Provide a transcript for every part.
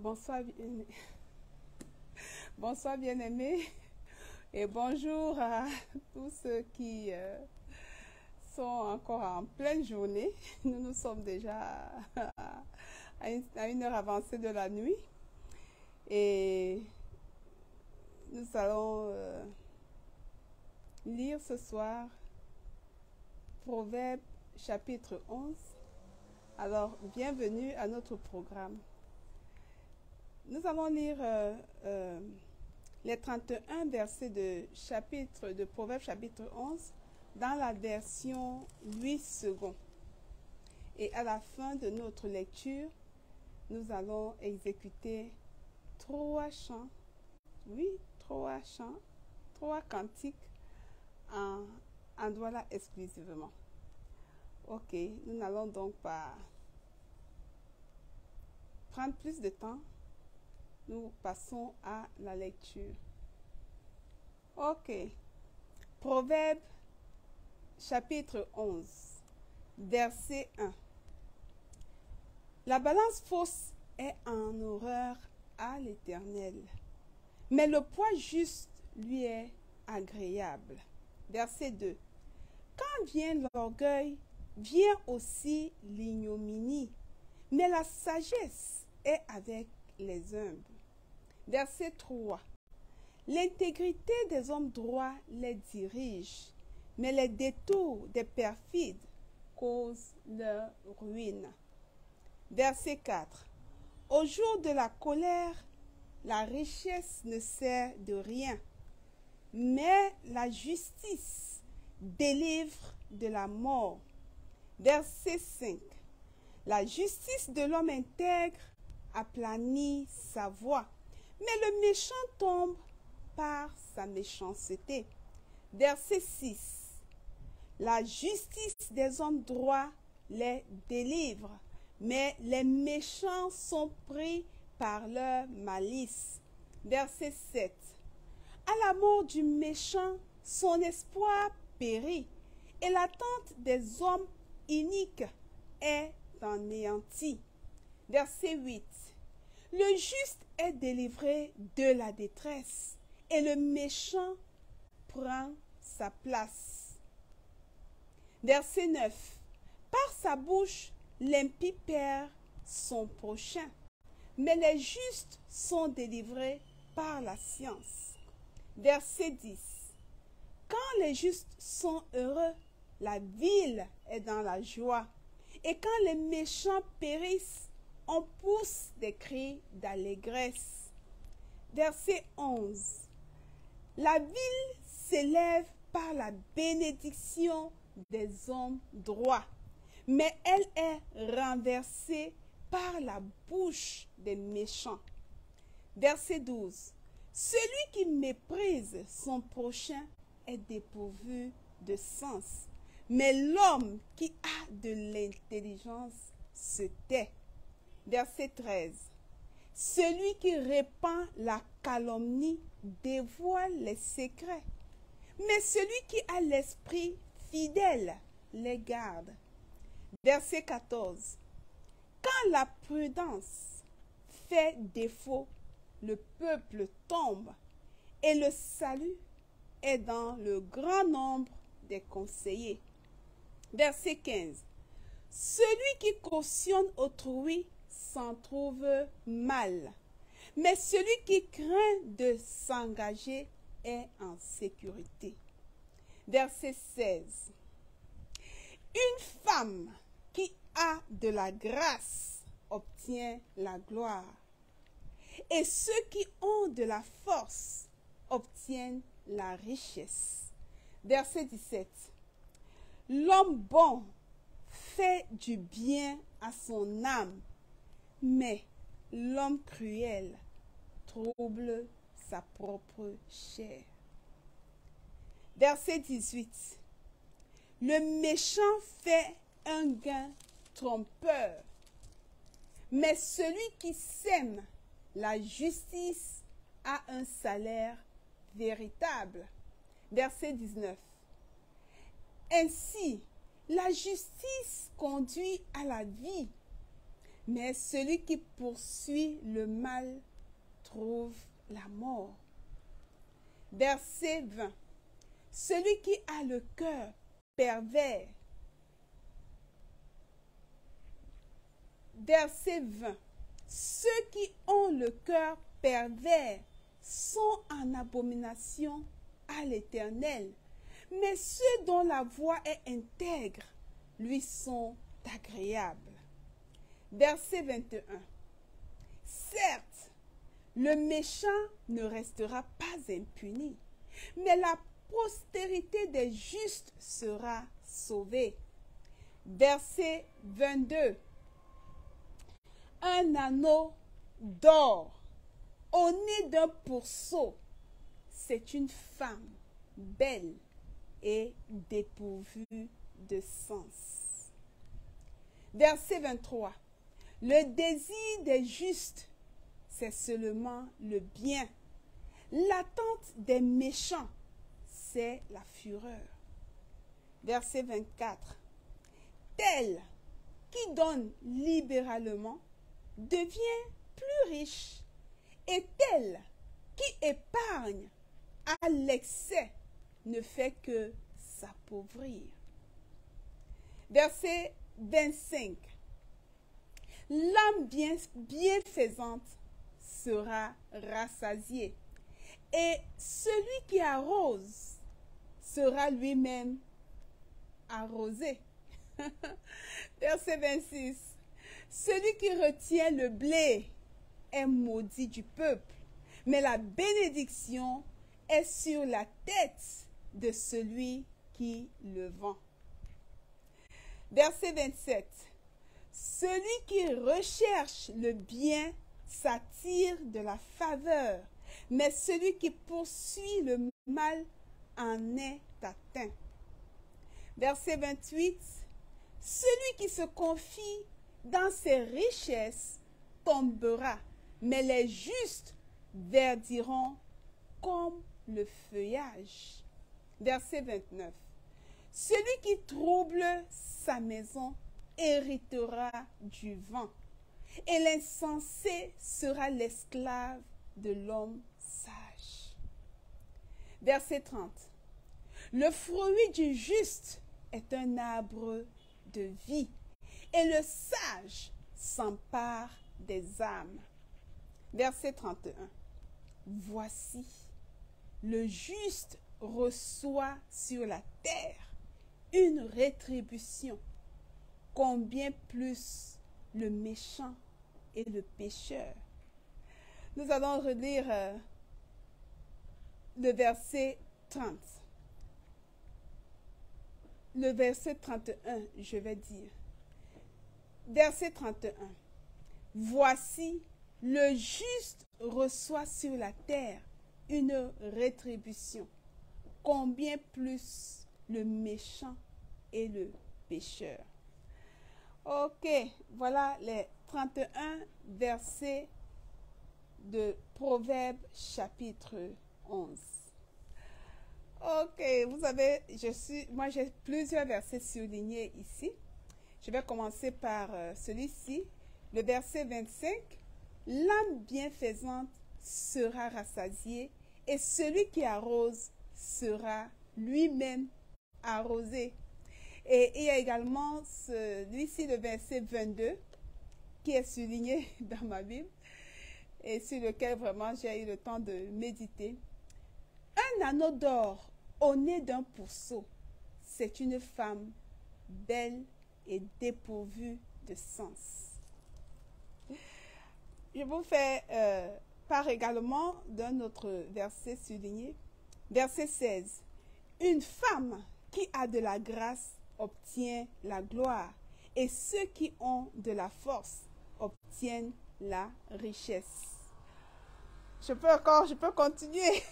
Bonsoir, bonsoir bien-aimés et bonjour à tous ceux qui sont encore en pleine journée. Nous sommes déjà à une heure avancée de la nuit et nous allons lire ce soir Proverbes chapitre 11. Alors, bienvenue à notre programme. Nous allons lire les 31 versets de Proverbes chapitre 11 dans la version 8 secondes. Et à la fin de notre lecture, nous allons exécuter 3 chants, trois cantiques en Douala exclusivement. Ok, nous n'allons donc pas prendre plus de temps. Nous passons à la lecture. Ok. Proverbe chapitre 11, verset 1. La balance fausse est en horreur à l'Éternel, mais le poids juste lui est agréable. Verset 2. Quand vient l'orgueil, vient aussi l'ignominie, mais la sagesse est avec les humbles. Verset 3. L'intégrité des hommes droits les dirige, mais les détours des perfides causent leur ruine. Verset 4. Au jour de la colère, la richesse ne sert de rien, mais la justice délivre de la mort. Verset 5. La justice de l'homme intègre aplanit sa voie, mais le méchant tombe par sa méchanceté. Verset 6. La justice des hommes droits les délivre, mais les méchants sont pris par leur malice. Verset 7. À la mort du méchant, son espoir périt, et l'attente des hommes iniques est anéantie. Verset 8. Le juste est délivré de la détresse et le méchant prend sa place. Verset 9. Par sa bouche, l'impie perd son prochain, mais les justes sont délivrés par la science. Verset 10. Quand les justes sont heureux, la ville est dans la joie, et quand les méchants périssent, on pousse des cris d'allégresse. Verset 11. La ville s'élève par la bénédiction des hommes droits, mais elle est renversée par la bouche des méchants. Verset 12. Celui qui méprise son prochain est dépourvu de sens, mais l'homme qui a de l'intelligence se tait. Verset 13. Celui qui répand la calomnie dévoile les secrets, mais celui qui a l'esprit fidèle les garde. Verset 14. Quand la prudence fait défaut, le peuple tombe, et le salut est dans le grand nombre des conseillers. Verset 15. Celui qui cautionne autrui s'en trouve mal, mais celui qui craint de s'engager est en sécurité. Verset 16. Une femme qui a de la grâce obtient la gloire, et ceux qui ont de la force obtiennent la richesse. Verset 17. L'homme bon fait du bien à son âme, mais l'homme cruel trouble sa propre chair. Verset 18. Le méchant fait un gain trompeur, mais celui qui sème la justice a un salaire véritable. Verset 19. Ainsi, la justice conduit à la vie, mais celui qui poursuit le mal trouve la mort. Verset 20. Celui qui a le cœur pervers. Verset 20. Ceux qui ont le cœur pervers sont en abomination à l'Éternel, mais ceux dont la voix est intègre lui sont agréables. Verset 21. Certes, le méchant ne restera pas impuni, mais la postérité des justes sera sauvée. Verset 22. Un anneau d'or au nez d'un pourceau, c'est une femme belle et dépourvue de sens. Verset 23. Le désir des justes, c'est seulement le bien. L'attente des méchants, c'est la fureur. Verset 24. Tel qui donne libéralement devient plus riche, et tel qui épargne à l'excès ne fait que s'appauvrir. Verset 25. L'âme bienfaisante sera rassasiée, et celui qui arrose sera lui-même arrosé. Verset 26. Celui qui retient le blé est maudit du peuple, mais la bénédiction est sur la tête de celui qui le vend. Verset 27. Celui qui recherche le bien s'attire de la faveur, mais celui qui poursuit le mal en est atteint. Verset 28. Celui qui se confie dans ses richesses tombera, mais les justes verdiront comme le feuillage. Verset 29. Celui qui trouble sa maison héritera du vent, et l'insensé sera l'esclave de l'homme sage. Verset 30. Le fruit du juste est un arbre de vie, et le sage s'empare des âmes. Verset 31. Voici, le juste reçoit sur la terre une rétribution, combien plus le méchant et le pécheur. Nous allons relire le verset 30. Le verset 31, je vais dire. Verset 31. Voici, le juste reçoit sur la terre une rétribution, combien plus le méchant et le pécheur. Ok, voilà les 31 versets de Proverbes chapitre 11. Ok, vous savez, moi j'ai plusieurs versets soulignés ici. Je vais commencer par celui-ci, le verset 25. L'âme bienfaisante sera rassasiée, et celui qui arrose sera lui-même arrosé. Et il y a également celui-ci, le verset 22, qui est souligné dans ma Bible, et sur lequel vraiment j'ai eu le temps de méditer. Un anneau d'or au nez d'un pourceau, c'est une femme belle et dépourvue de sens. Je vous fais part également d'un autre verset souligné. Verset 16. Une femme qui a de la grâce obtient la gloire, et ceux qui ont de la force obtiennent la richesse. Je peux continuer.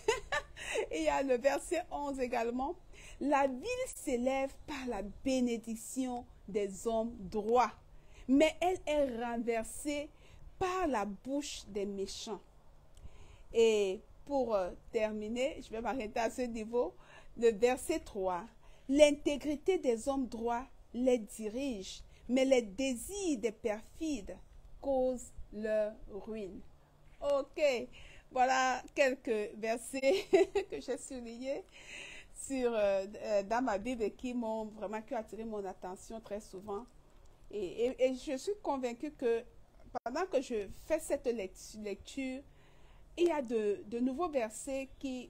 Il y a le verset 11 également. La ville s'élève par la bénédiction des hommes droits, mais elle est renversée par la bouche des méchants. Et pour terminer, je vais m'arrêter à ce niveau. Le verset 3. L'intégrité des hommes droits les dirige, mais les désirs des perfides cause leur ruine. Ok, voilà quelques versets que j'ai soulignés dans ma Bible et qui m'ont vraiment attiré mon attention très souvent. Et je suis convaincue que pendant que je fais cette lecture, il y a de nouveaux versets qui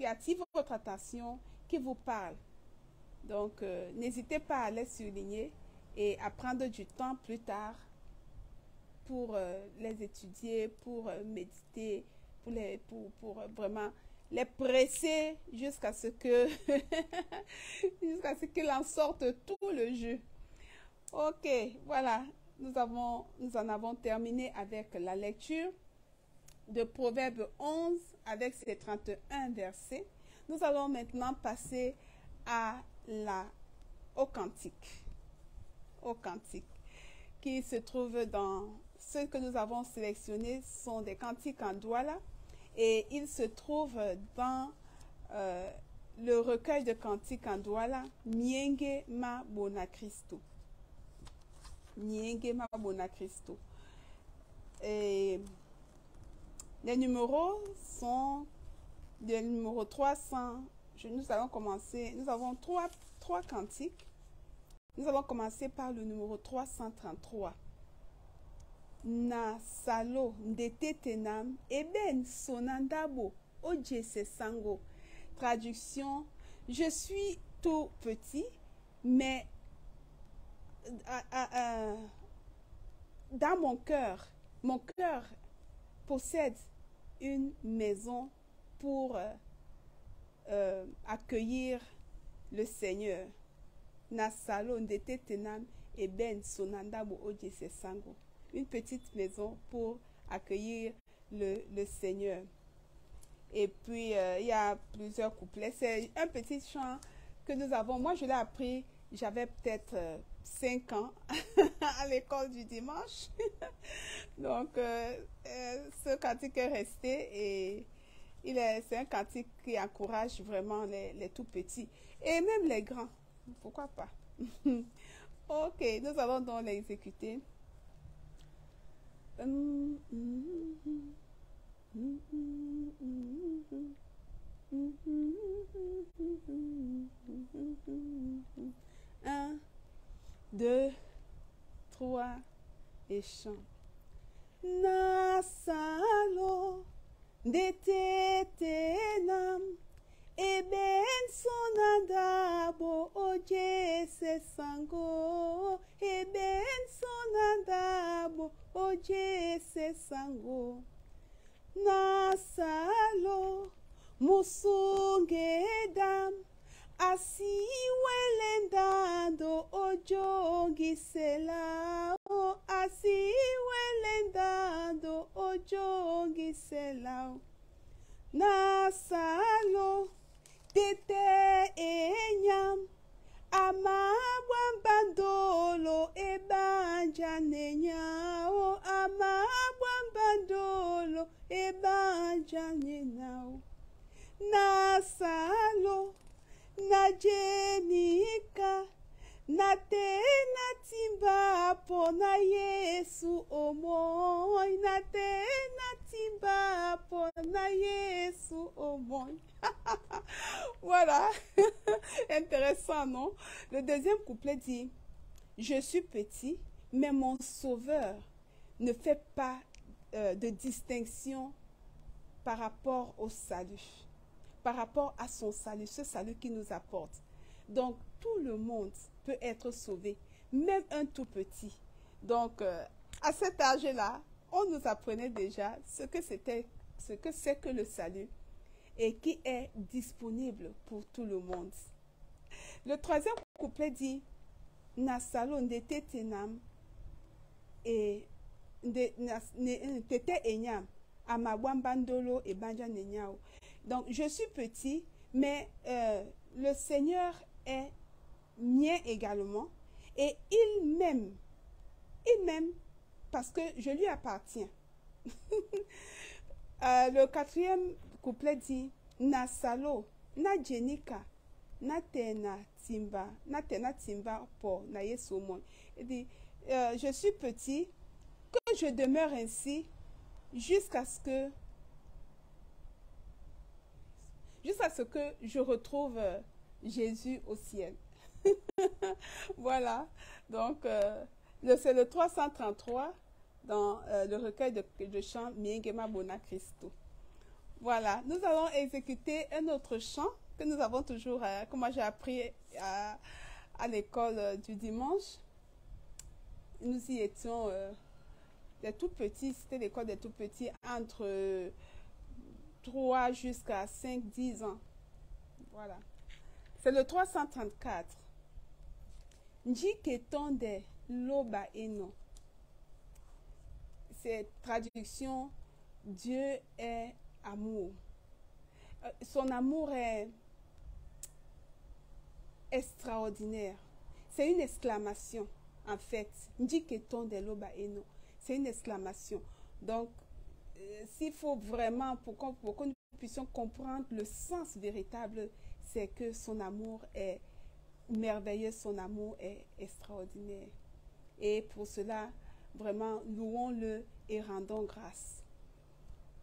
attirent votre attention, qui vous parlent. Donc, n'hésitez pas à les souligner et à prendre du temps plus tard pour les étudier, pour méditer, pour vraiment les presser jusqu'à ce que jusqu'à ce qu'il en sorte tout le jus. Ok, voilà, nous en avons terminé avec la lecture de Proverbe 11 avec ses 31 versets. Nous allons maintenant passer au cantique. Au cantique qui se trouve dans ceux que nous avons sélectionnés sont des cantiques en douala et ils se trouvent dans le recueil de cantiques en douala Mienge ma bona Christo. Mienge ma bona Christo. Et les numéros sont des numéros 300. Nous allons commencer. Nous avons trois cantiques. Nous allons commencer par le numéro 333. Na salo ndete tenam eben sonandabo oje sango. Traduction: je suis tout petit, mais dans mon cœur possède une maison pour accueillir le Seigneur. Na salo ndete tenam eben sonandabo oje sango. Une petite maison pour accueillir le Seigneur. Et puis, il y a plusieurs couplets. C'est un petit chant que nous avons. Moi, je l'ai appris, j'avais peut-être 5 ans à l'école du dimanche. Donc, ce cantique est resté et c'est un cantique qui encourage vraiment les tout petits et même les grands. Pourquoi pas? Ok, nous allons donc l'exécuter. Un, deux, trois et chant. Nasalo de tetenam eben sonadabo oje se sango eben sonadabo oje se sango. Nasalo musungedam asi welendando ojongi selao asi welendando ojongi selao. Nasalo tete enyam amabwambandolo ebanja nenyao amabwambandolo ebanja nenyao. Nasalo najenika nate natimba pona Yesu omoy nate natimba pona Yesu omoy. Voilà. Intéressant, non? Le deuxième couplet dit: je suis petit, mais mon Sauveur ne fait pas de distinction par rapport au salut, par rapport à son salut, ce salut qu'il nous apporte. Donc, tout le monde peut être sauvé, même un tout petit. Donc, à cet âge-là, on nous apprenait déjà ce que c'est que le salut et qui est disponible pour tout le monde. Le troisième couplet dit: Nasalo ndete tenam et tete enyam amabwambandolo et banja nenyao. Donc, je suis petit, mais le Seigneur est mien également et il m'aime parce que je lui appartiens. Le quatrième couplet dit: Nasalo na jenika natena timba po na yesu mon. Il dit: je suis petit, je demeure ainsi jusqu'à ce que je retrouve Jésus au ciel. Voilà. Donc, c'est le 333 dans le recueil de chants Miengema Bona Christo. Voilà. Nous allons exécuter un autre chant que nous avons toujours, que moi j'ai appris à l'école du dimanche. Nous y étions des tout petits, c'était l'école des tout petits, entre 3 jusqu'à 5-10 ans. Voilà. C'est le 334. Njiketonde loba eno. C'est traduction Dieu est amour. Son amour est extraordinaire. C'est une exclamation, en fait. Njiketonde loba eno. C'est une exclamation. Donc, s'il faut vraiment, pour que nous puissions comprendre le sens véritable, c'est que son amour est merveilleux, son amour est extraordinaire. Et pour cela, vraiment, louons-le et rendons grâce.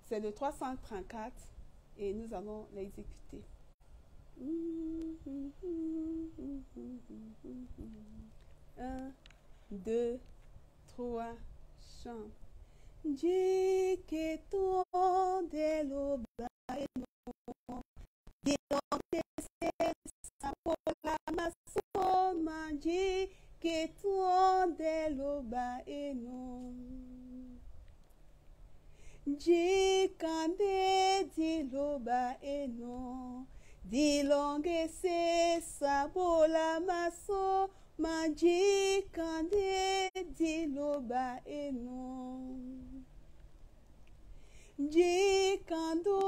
C'est le 334 et nous allons l'exécuter. 1, 2, 3, chante. Njiketonde loba eno. Sabola masoma njiketonde loba eno. Njikande di loba eno. Dilonge se sabola masoma njikande di loba eno. Njikando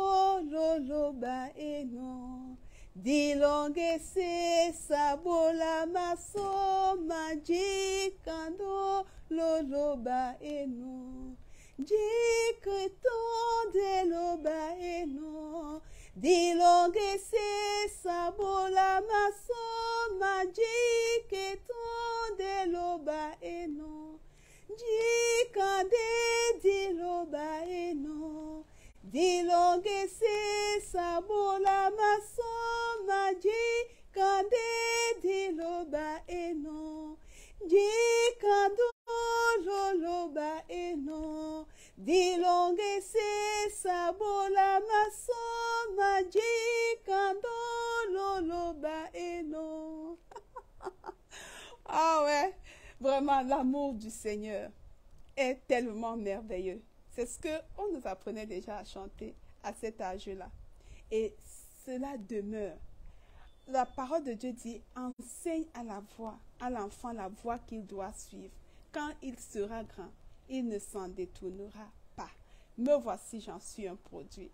loloba eno. Dilonge se sabola masoma njikando loloba eno. Njiketonde loba eno. Dilonge se sabola masoma njiketonde loba eno. Njikande diloba eno. Dilonge se sabola masoma njikande diloba eno. Njikando loloba eno. Dilonge se sabola masoma njikando loloba eno. Ah ouais, vraiment l'amour du Seigneur est tellement merveilleux. C'est ce qu'on nous apprenait déjà à chanter à cet âge-là. Et cela demeure. La parole de Dieu dit, enseigne à l'enfant la voie qu'il doit suivre. Quand il sera grand, il ne s'en détournera pas. Me voici, j'en suis un produit.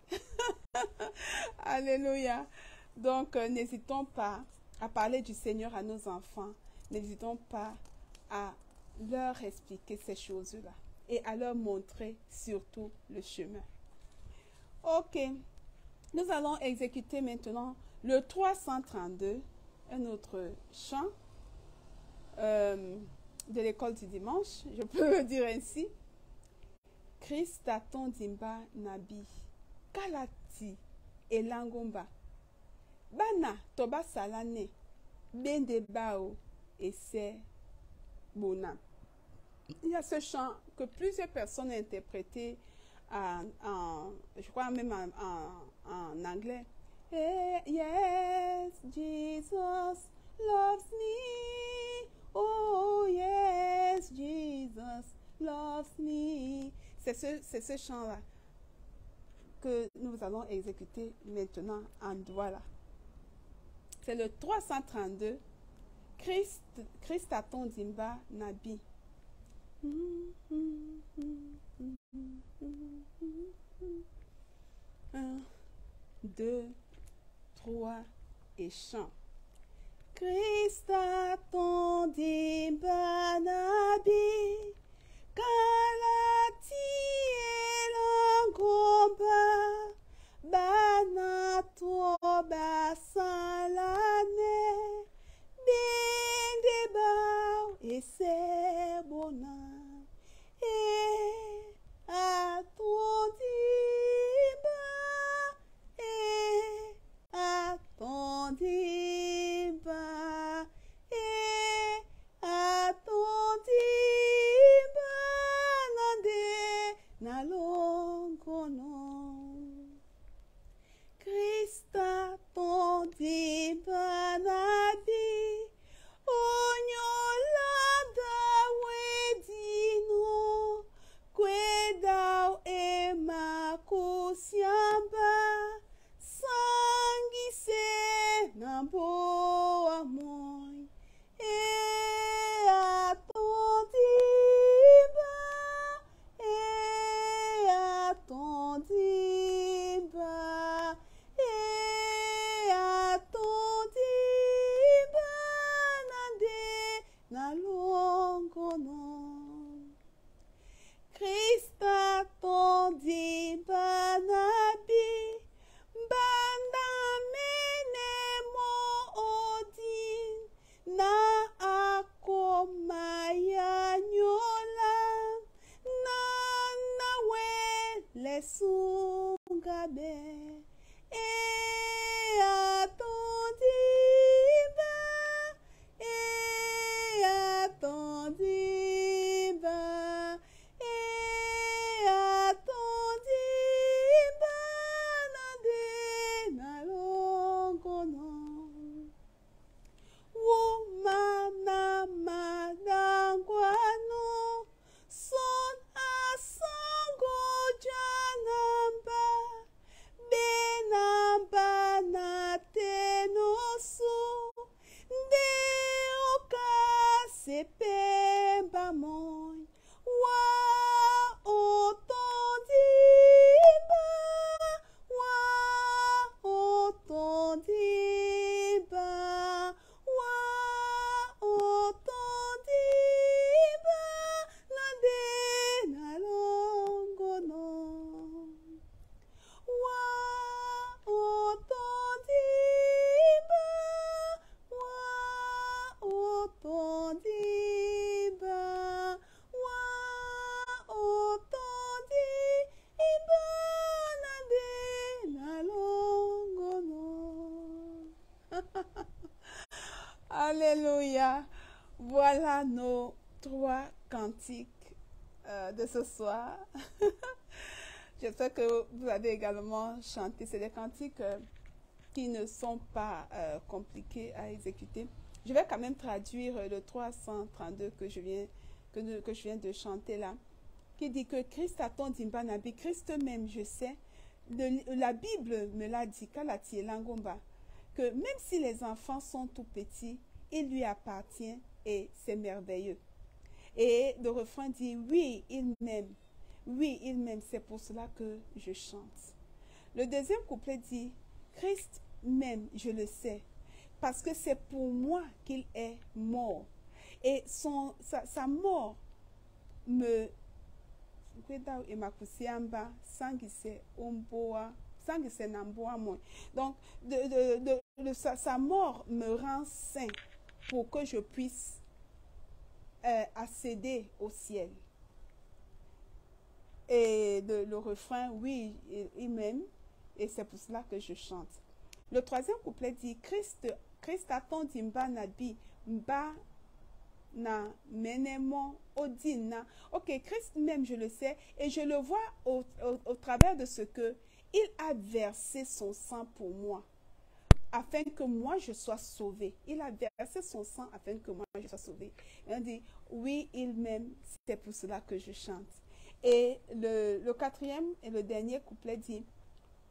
Alléluia. Donc, n'hésitons pas à parler du Seigneur à nos enfants. N'hésitons pas à leur expliquer ces choses-là et à leur montrer surtout le chemin. Ok, nous allons exécuter maintenant le 332, un autre chant de l'école du dimanche, je peux le dire ainsi. Christa tondimba nabi, kalati elangomba, bana toba salane, bende bao et c'est bona. Il y a ce chant que plusieurs personnes ont interprété je crois même en anglais. Hey, yes, Jesus loves me. Oh, yes, Jesus loves me. C'est ce chant-là que nous allons exécuter maintenant en doigt là. C'est le 332. Christ à ton dimba nabi. 1, 2, 3 et chant. Christ à ton dimba nabi, kalati elangomba, bana toba salane, bende bao et c'est bona. Et atondiba, atondiba, nade nalongono. Womana madangwano, son asango janamba, benamba na tenosu, de oka sepemba moy, wa otondiba, wa otondiba, wa otondiba, nade nalongono. Wa otondiba, wa otondiba, wa otondiba, nade nalongono. Alléluia. Voilà nos 3 cantiques de ce soir. J'espère que vous avez également chanté. C'est des cantiques qui ne sont pas compliqués à exécuter. Je vais quand même traduire le 332 que je viens de chanter là, qui dit que Christ attend Dimbanabi, Christ même, je sais, la Bible me l'a dit, Kalati Langomba, que même si les enfants sont tout petits, il lui appartient et c'est merveilleux. Et le refrain dit, oui, il m'aime. Oui, il m'aime, c'est pour cela que je chante. Le deuxième couplet dit, Christ m'aime, je le sais, parce que c'est pour moi qu'il est mort. Et sa mort me... Donc, sa mort me rend saint pour que je puisse accéder au ciel. Et le refrain, oui, il m'aime, et c'est pour cela que je chante. Le troisième couplet dit, Christ attend dimba nabi, mba na menemo odina. Ok, Christ même, je le sais, et je le vois au travers de ce que il a versé son sang pour moi, afin que moi je sois sauvé. Il a versé son sang afin que moi je sois sauvé. Et on dit, oui, il m'aime, c'est pour cela que je chante. Et le quatrième et le dernier couplet dit,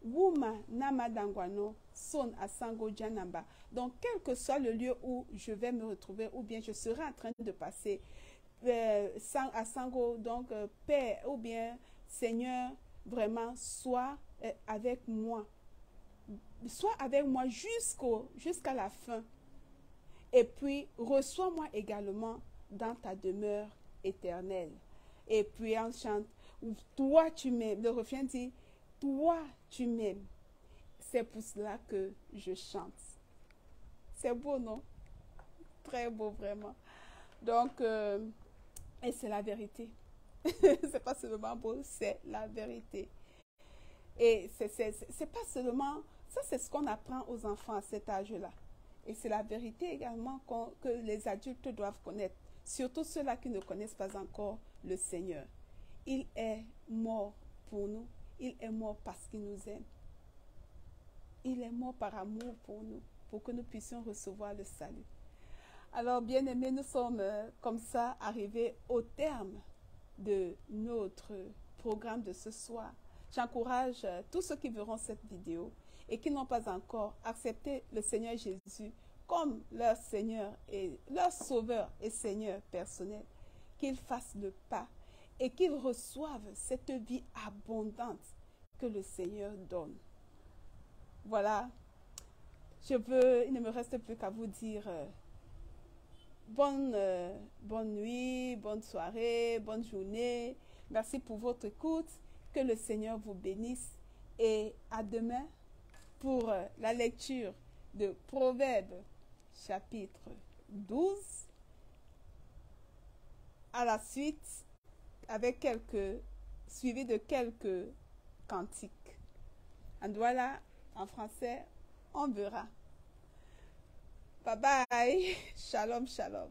Wuma namadangwano son asango janamba. Donc, quel que soit le lieu où je vais me retrouver, ou bien je serai en train de passer asango, donc Père, ou bien Seigneur, vraiment, sois avec moi. Sois avec moi jusqu'à la fin. Et puis, reçois-moi également dans ta demeure éternelle. Et puis, on chante, toi tu m'aimes. Le refrain dit, toi tu m'aimes. C'est pour cela que je chante. C'est beau, non? Très beau, vraiment. Donc, et c'est la vérité. C'est pas seulement beau, c'est la vérité. Et c'est pas seulement, ça c'est ce qu'on apprend aux enfants à cet âge-là. Et c'est la vérité également que les adultes doivent connaître. Surtout ceux-là qui ne connaissent pas encore le Seigneur. Il est mort pour nous. Il est mort parce qu'il nous aime. Il est mort par amour pour nous, pour que nous puissions recevoir le salut. Alors, bien-aimés, nous sommes comme ça arrivés au terme de notre programme de ce soir. J'encourage tous ceux qui verront cette vidéo et qui n'ont pas encore accepté le Seigneur Jésus comme leur Seigneur et leur Sauveur et Seigneur personnel, qu'ils fassent le pas et qu'ils reçoivent cette vie abondante que le Seigneur donne. Voilà, il ne me reste plus qu'à vous dire bonne nuit, bonne soirée, bonne journée. Merci pour votre écoute. Que le Seigneur vous bénisse et à demain pour la lecture de Proverbes chapitre 12. À la suite, suivi de quelques cantiques. En voilà, en français, on verra. Bye bye. Shalom, shalom.